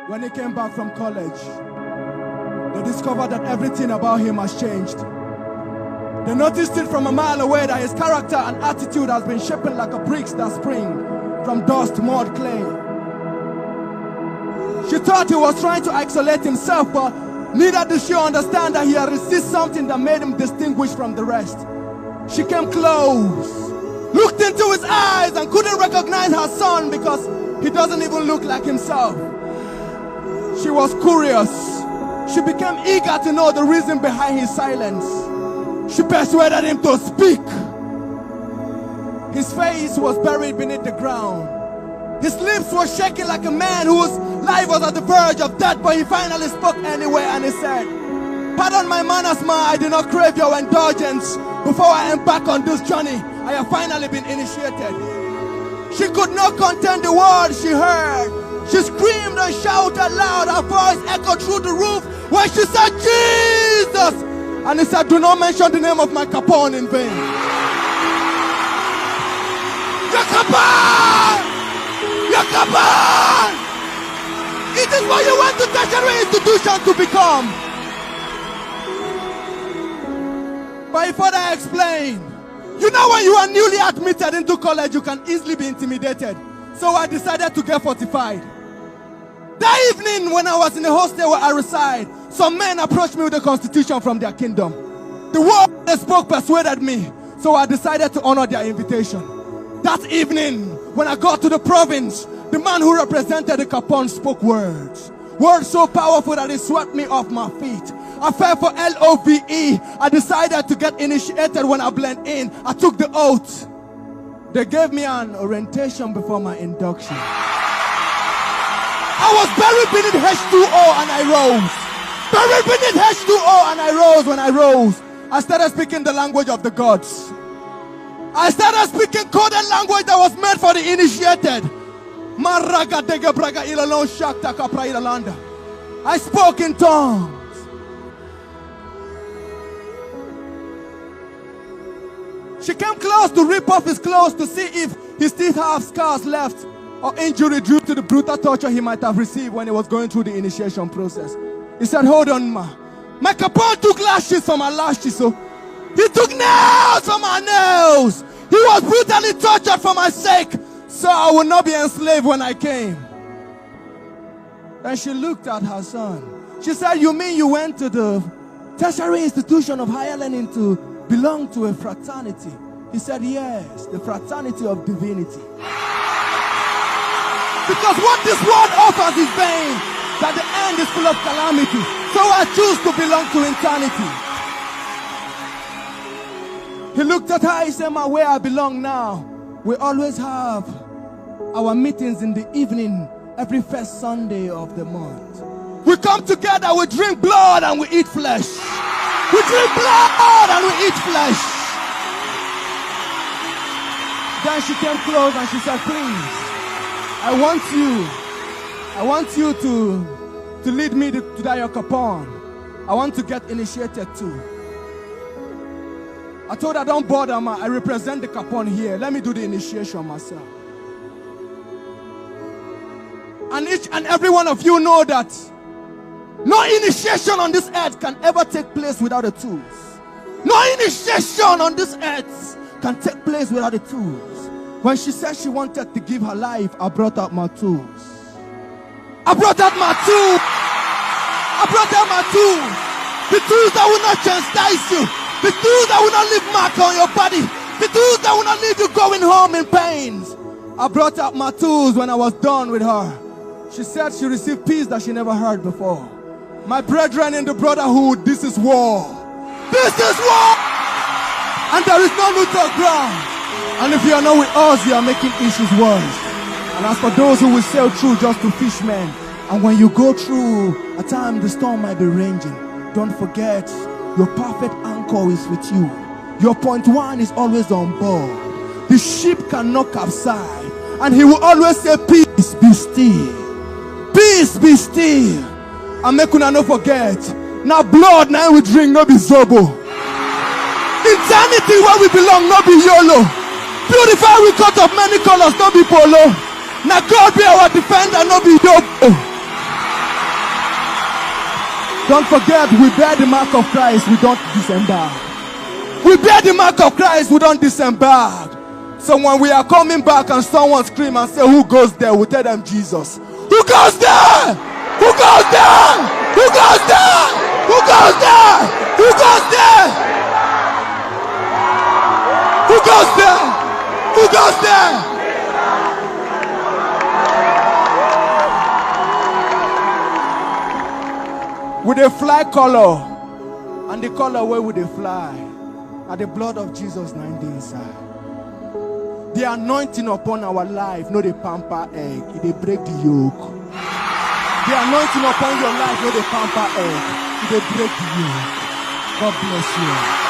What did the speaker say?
When he came back from college, they discovered that everything about him has changed. They noticed it from a mile away that his character and attitude has been shaping like a bricks that spring from dust, mud, clay. She thought he was trying to isolate himself, but neither did she understand that he had received something that made him distinguished from the rest. She came close, looked into his eyes and couldn't recognize her son because he doesn't even look like himself. She was curious. She became eager to know the reason behind his silence. She persuaded him to speak. His face was buried beneath the ground. His lips were shaking like a man whose life was at the verge of death, but he finally spoke anyway and he said, "Pardon my manners, ma, I do not crave your indulgence. Before I embark on this journey, I have finally been initiated." She could not contain the words she heard. She screamed and shouted loud. Her voice echoed through the roof when she said, "Jesus!" And he said, "Do not mention the name of my Capone in vain." Your Capone! Your Capone! It is what you went to tertiary institution to become. But he further explained, you know, when you are newly admitted into college, you can easily be intimidated. So I decided to get fortified. That evening, when I was in the hostel where I reside, some men approached me with a constitution from their kingdom. The word they spoke persuaded me, so I decided to honor their invitation. That evening, when I got to the province, the man who represented the Capone spoke words. Words so powerful that it swept me off my feet. I fell for LOVE. I decided to get initiated when I blend in. I took the oath. They gave me an orientation before my induction. I was buried beneath H2O and I rose. Buried beneath H2O and I rose. When I rose, I started speaking the language of the gods. I started speaking coded language that was meant for the initiated. I spoke in tongues. She came close to rip off his clothes to see if he still have scars left or injury due to the brutal torture he might have received when he was going through the initiation process. He said, "Hold on, ma. My Capone took lashes from my lashes, so he took nails from my nails. He was brutally tortured for my sake, so I will not be enslaved when I came." Then she looked at her son. She said, "You mean you went to the tertiary institution of higher learning to belong to a fraternity?" He said, "Yes, the fraternity of divinity. Because what this world offers is vain, that the end is full of calamity. So I choose to belong to eternity." He looked at her, he said, "Ma, where I belong now, we always have our meetings in the evening every first Sunday of the month. We come together, we drink blood and we eat flesh. We drink blood and we eat flesh." Then she came close and she said, "Please, I want you to lead me to that your Capone. I want to get initiated too." I told her, "Don't bother, ma. I represent the Capone here. Let me do the initiation myself." And each and every one of you know that no initiation on this earth can ever take place without the tools. No initiation on this earth can take place without the tools. When she said she wanted to give her life, I brought out my tools. I brought out my tools. I brought out my tools. The tools that will not chastise you. The tools that will not leave mark on your body. The tools that will not leave you going home in pains. I brought out my tools when I was done with her. She said she received peace that she never heard before. My brethren in the brotherhood, this is war. This is war! And there is no neutral ground. And if you are not with us, you are making issues worse. And as for those who will sail through just to fishmen, and when you go through a time the storm might be raging, don't forget your perfect anchor is with you. Your point one is always on board. The ship cannot capsize, and he will always say, "Peace, be still. Peace, be still." And make una no forget, now blood now we drink, no be zobo. Eternity where we belong, no be YOLO. Beautiful we cut of many colors, no be polo. Now God be our defender, no be yobo. Don't forget, we bear the mark of Christ, we don't disembark. We bear the mark of Christ, we don't disembark. So when we are coming back and someone scream and say, who goes there? We tell them Jesus. Who goes there? Who goes there? Who goes there? Who goes there? Who goes there? Who goes there? Who goes there? With a fly color, and the color where would they fly? At the blood of Jesus 9 days inside. The anointing upon our life, no the pamper egg, they break the yoke. The anointing upon your life, no the pamper egg, they break the yoke. God bless you.